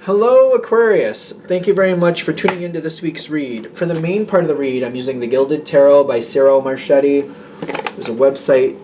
Hello, Aquarius. Thank you very much for tuning into this week's read. For the main part of the read, I'm using the Gilded Tarot by Cyril Marchetti. There's a website,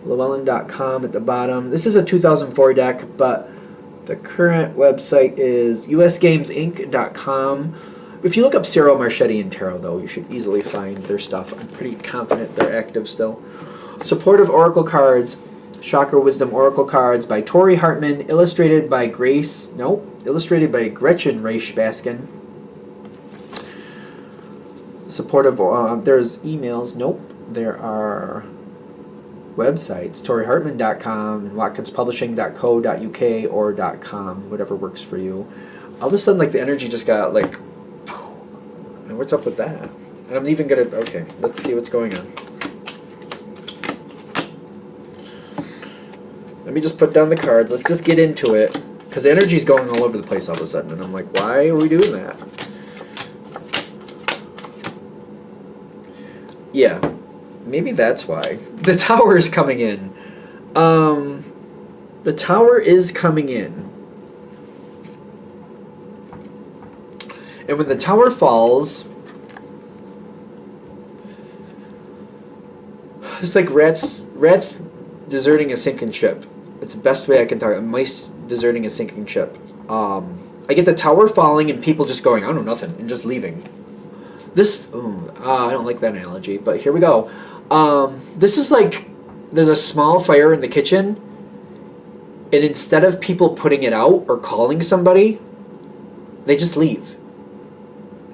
llewellyn.com at the bottom. This is a 2004 deck, but the current website is usgamesinc.com. If you look up Cyril Marchetti and Tarot, though, you should easily find their stuff. I'm pretty confident they're active still. Supportive Oracle cards. Chakra Wisdom Oracle cards by Tori Hartman, illustrated by Gretchen Reisch Baskin. Supportive, there's emails, there are websites, torihartman.com and watkinspublishing.co.uk or .com, whatever works for you. All of a sudden, like, the energy just got, like, and what's up with that? And I'm even gonna, okay, let's see what's going on. Let me just put down the cards. Let's just get into it. Because the energy's going all over the place all of a sudden. And I'm like, why are we doing that? Yeah. Maybe that's why. The tower is coming in. The tower is coming in. And when the tower falls, it's like rats deserting a sinking ship. It's the best way I can talk about mice deserting a sinking ship. I get the tower falling and people just going, I don't know, nothing, and just leaving. This, I don't like that analogy, but here we go. This is like there's a small fire in the kitchen, and instead of people putting it out or calling somebody, they just leave.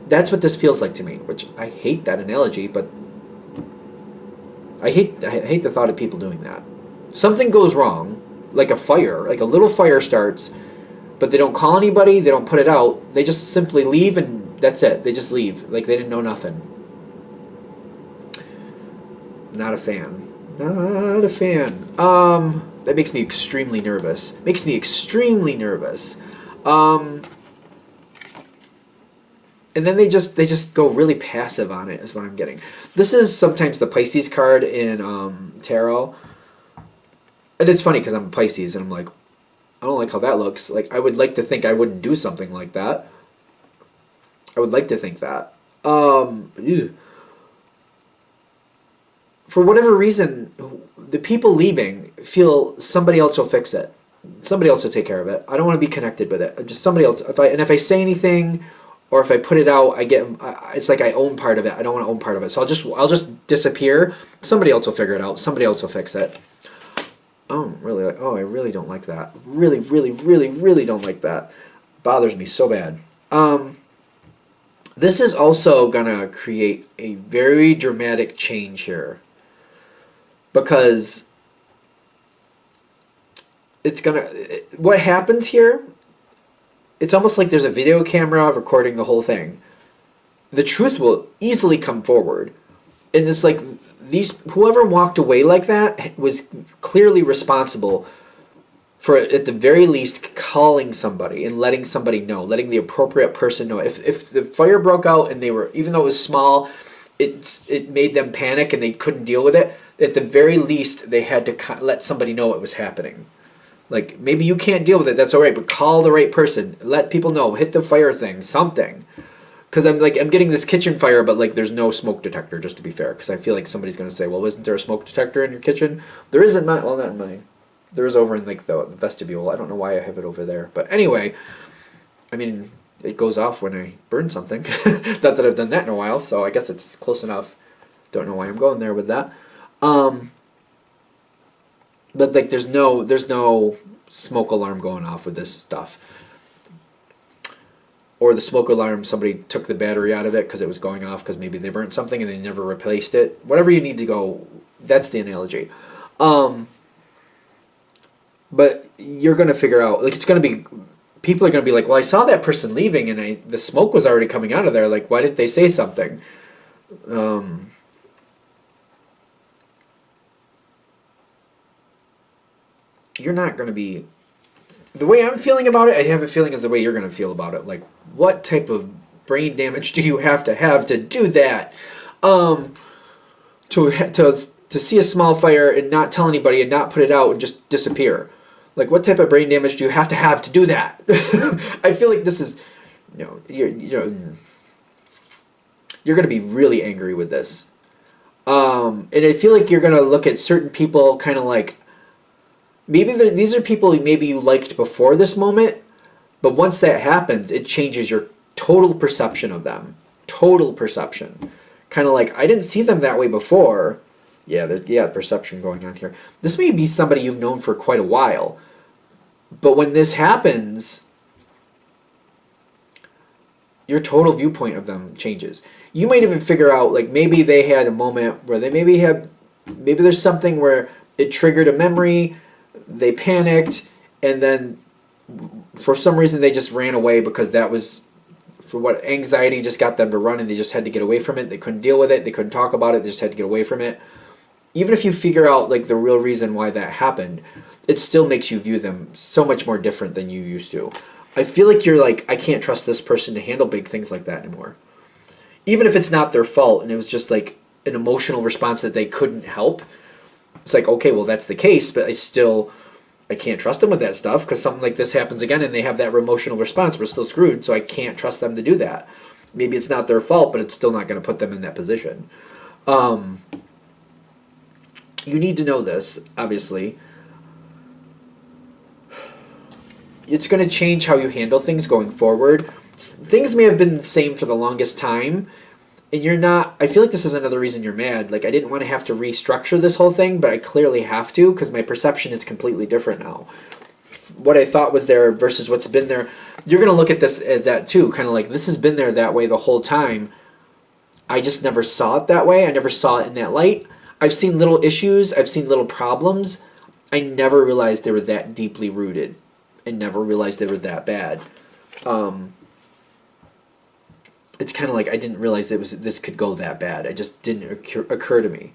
That's what this feels like to me, which I hate that analogy, but I hate the thought of people doing that. Something goes wrong, like a fire, like a little fire starts, but they don't call anybody, they don't put it out, they just simply leave and that's it. They just leave, like they didn't know nothing. Not a fan. Not a fan. That makes me extremely nervous. Makes me extremely nervous. And then they just go really passive on it is what I'm getting. This is sometimes the Pisces card in tarot. And it's funny because I'm a Pisces and I'm like, I don't like how that looks. Like, I would like to think I wouldn't do something like that. I would like to think that. Ew. For whatever reason, the people leaving feel somebody else will fix it. Somebody else will take care of it. I don't want to be connected with it. Just somebody else. If I say anything, or if I put it out, it's like I own part of it. I don't want to own part of it. So I'll just disappear. Somebody else will figure it out. Somebody else will fix it. Really? I really don't like that. Really, really, really, really don't like that. Bothers me so bad. This is also gonna create a very dramatic change here, because what happens here, it's almost like there's a video camera recording the whole thing. The truth will easily come forward. And it's like whoever walked away like that was clearly responsible for, at the very least, calling somebody and letting somebody know, letting the appropriate person know. If the fire broke out and even though it was small, it made them panic and they couldn't deal with it, at the very least, they had to let somebody know it was happening. Like, maybe you can't deal with it, that's all right, but call the right person. Let people know. Hit the fire thing, something. Because I'm getting this kitchen fire, but like there's no smoke detector, just to be fair. Because I feel like somebody's going to say, well, isn't there a smoke detector in your kitchen? There isn't, not in mine. There is over in like the vestibule. I don't know why I have it over there. But anyway, I mean, it goes off when I burn something. Not that I've done that in a while, so I guess it's close enough. Don't know why I'm going there with that. But like there's no smoke alarm going off with this stuff. Or the smoke alarm, somebody took the battery out of it because it was going off because maybe they burnt something and they never replaced it. Whatever you need to go, that's the analogy. But you're going to figure out, like, people are going to be like, well, I saw that person leaving and the smoke was already coming out of there. Like, why didn't they say something? You're not going to be... The way I'm feeling about it, I have a feeling is the way you're going to feel about it. Like, what type of brain damage do you have to do that? To see a small fire and not tell anybody and not put it out and just disappear. Like, what type of brain damage do you have to do that? I feel like this is, you're going to be really angry with this. And I feel like you're going to look at certain people kind of like, maybe these are people maybe you liked before this moment, but once that happens, it changes your total perception of them. Total perception. Kind of like, I didn't see them that way before. Yeah, there's perception going on here. This may be somebody you've known for quite a while. But when this happens, your total viewpoint of them changes. You might even figure out, like, maybe they had a moment where maybe there's something where it triggered a memory, they panicked, and then for some reason they just ran away because that was, for what, anxiety just got them to run and they just had to get away from it. They couldn't deal with it. They couldn't talk about it. They just had to get away from it. Even if you figure out, like, the real reason why that happened, it still makes you view them so much more different than you used to. I feel like you're like, I can't trust this person to handle big things like that anymore. Even if it's not their fault and it was just like an emotional response that they couldn't help. It's like, okay, well, that's the case, but I can't trust them with that stuff because something like this happens again and they have that emotional response. We're still screwed, so I can't trust them to do that. Maybe it's not their fault, but it's still not going to put them in that position. You need to know this, obviously. It's going to change how you handle things going forward. Things may have been the same for the longest time, and you're not... I feel like this is another reason you're mad. Like, I didn't want to have to restructure this whole thing, but I clearly have to, because my perception is completely different now. What I thought was there versus what's been there. You're going to look at this as that, too. Kind of like, this has been there that way the whole time. I just never saw it that way. I never saw it in that light. I've seen little issues. I've seen little problems. I never realized they were that deeply rooted. I never realized they were that bad. It's kind of like I didn't realize this could go that bad. It just didn't occur to me.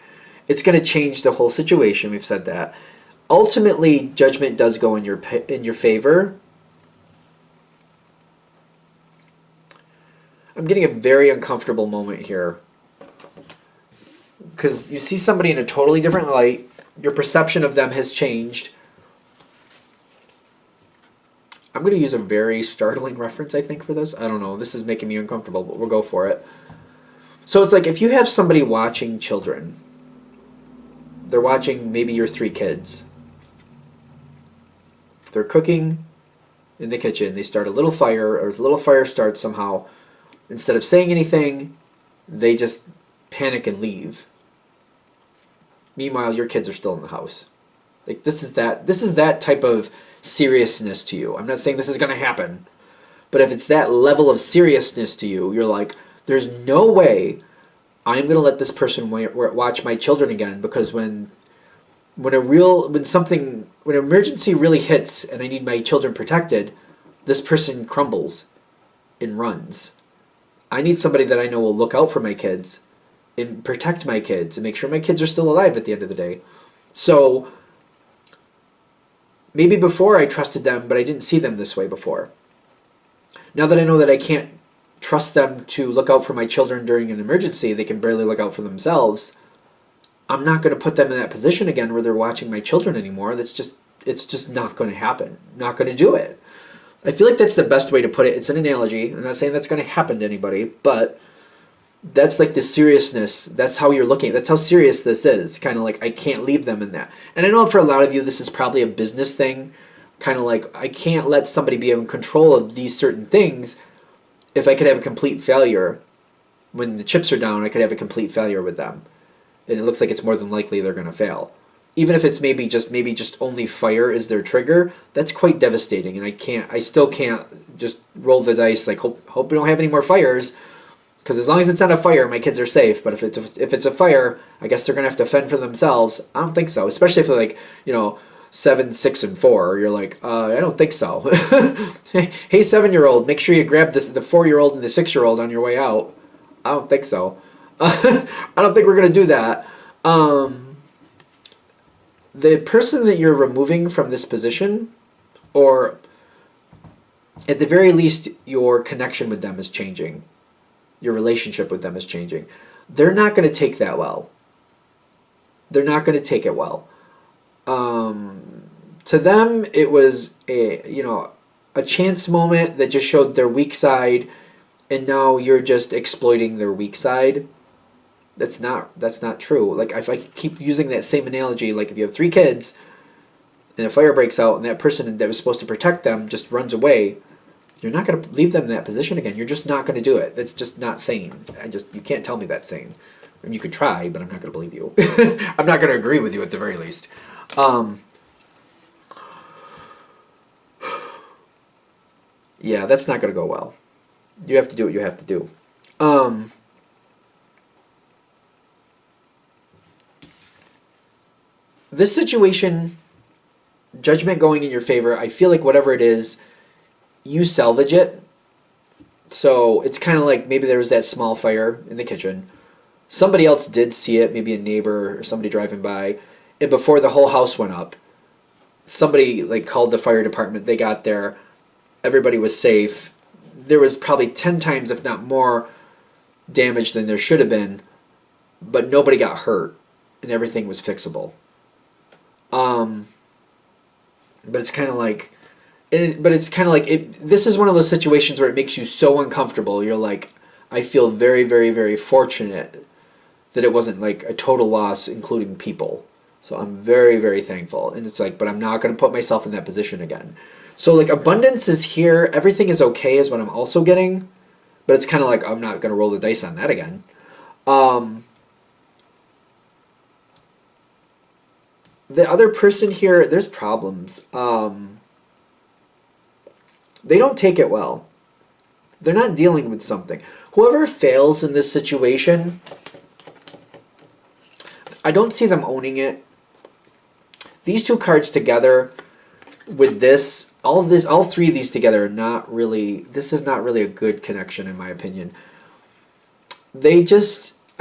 It's going to change the whole situation. We've said that. Ultimately, judgment does go in your favor. I'm getting a very uncomfortable moment here. Because you see somebody in a totally different light. Your perception of them has changed. I'm going to use a very startling reference, I think, for this. I don't know. This is making me uncomfortable, but we'll go for it. So it's like if you have somebody watching children. They're watching maybe your 3 kids. They're cooking in the kitchen. They start a little fire, or a little fire starts somehow. Instead of saying anything, they just panic and leave. Meanwhile, your kids are still in the house. Like, this is that type of seriousness to you. I'm not saying this is going to happen, but if it's that level of seriousness to you, you're like, there's no way I'm going to let this person watch my children again, because when an emergency really hits and I need my children protected, this person crumbles and runs. I need somebody that I know will look out for my kids and protect my kids and make sure my kids are still alive at the end of the day. So maybe before I trusted them, but I didn't see them this way before. Now that I know that I can't trust them to look out for my children during an emergency, they can barely look out for themselves, I'm not going to put them in that position again where they're watching my children anymore. It's just not going to happen. Not going to do it. I feel like that's the best way to put it. It's an analogy. I'm not saying that's going to happen to anybody, but that's like the seriousness. That's how you're looking. That's how serious this is. Kind of like, I can't leave them in that. And I know for a lot of you, this is probably a business thing. Kind of like, I can't let somebody be in control of these certain things. If I could have a complete failure, when the chips are down, I could have a complete failure with them. And it looks like it's more than likely they're going to fail. Even if it's maybe just only fire is their trigger, that's quite devastating. And I still can't just roll the dice like, hope we don't have any more fires. Because as long as it's not a fire, my kids are safe. But if it's a fire, I guess they're going to have to fend for themselves. I don't think so. Especially if they're like, 7, 6, and 4. You're like, I don't think so. Hey, 7-year-old, make sure you grab the 4-year-old and the 6-year-old on your way out. I don't think so. I don't think we're going to do that. The person that you're removing from this position, or at the very least, your connection with them is changing. Your relationship with them is changing. They're not going to take that well. They're not going to take it well. To them, it was a chance moment that just showed their weak side, and now you're just exploiting their weak side. That's not true. Like, if I keep using that same analogy, like if you have 3 kids and a fire breaks out and that person that was supposed to protect them just runs away, you're not going to leave them in that position again. You're just not going to do it. It's just not sane. You can't tell me that's sane. I mean, you could try, but I'm not going to believe you. I'm not going to agree with you at the very least. Yeah, that's not going to go well. You have to do what you have to do. This situation, judgment going in your favor, I feel like whatever it is, you salvage it. So it's kind of like maybe there was that small fire in the kitchen. Somebody else did see it, maybe a neighbor or somebody driving by. And before the whole house went up, somebody like called the fire department. They got there. Everybody was safe. There was probably 10 times, if not more, damage than there should have been. But nobody got hurt. And everything was fixable. But it's kind of like... this is one of those situations where it makes you so uncomfortable. You're like, I feel very, very, very fortunate that it wasn't like a total loss, including people. So I'm very, very thankful. And it's like, but I'm not going to put myself in that position again. So like abundance is here. Everything is okay is what I'm also getting. But it's kind of like, I'm not going to roll the dice on that again. The other person here, there's problems. They don't take it well. They're not dealing with something. Whoever fails in this situation, I don't see them owning it. These 2 cards together with this, all 3 of these together are not really, this is not really a good connection in my opinion. I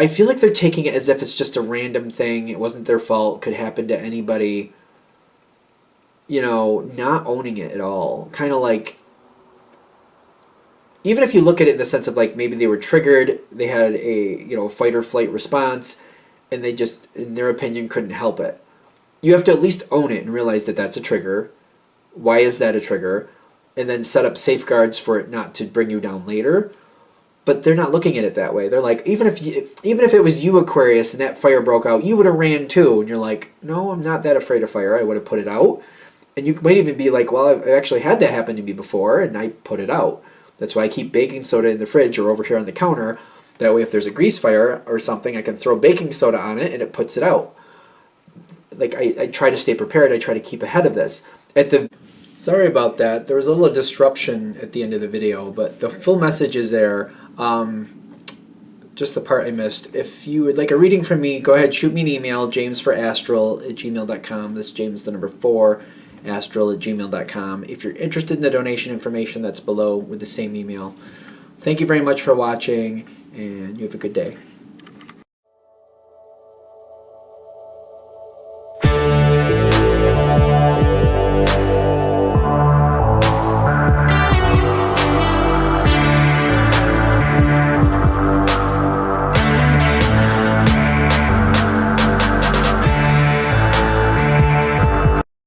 feel like they're taking it as if it's just a random thing. It wasn't their fault. Could happen to anybody. Not owning it at all. Kind of like, even if you look at it in the sense of like maybe they were triggered, they had a fight or flight response, and they just, in their opinion, couldn't help it. You have to at least own it and realize that that's a trigger. Why is that a trigger? And then set up safeguards for it not to bring you down later. But they're not looking at it that way. They're like, even if it was you, Aquarius, and that fire broke out, you would have ran too. And you're like, no, I'm not that afraid of fire. I would have put it out. And you might even be like, well, I've actually had that happen to me before, and I put it out. That's why I keep baking soda in the fridge or over here on the counter. That way if there's a grease fire or something, I can throw baking soda on it and it puts it out. Like, I try to stay prepared. I try to keep ahead of this. Sorry about that. There was a little disruption at the end of the video, but the full message is there. Just the part I missed. If you would like a reading from me, go ahead, shoot me an email, jamesforastral@gmail.com. That's James, the number 4, astral@gmail.com. If you're interested in the donation information, that's below with the same email. Thank you very much for watching, and you have a good day.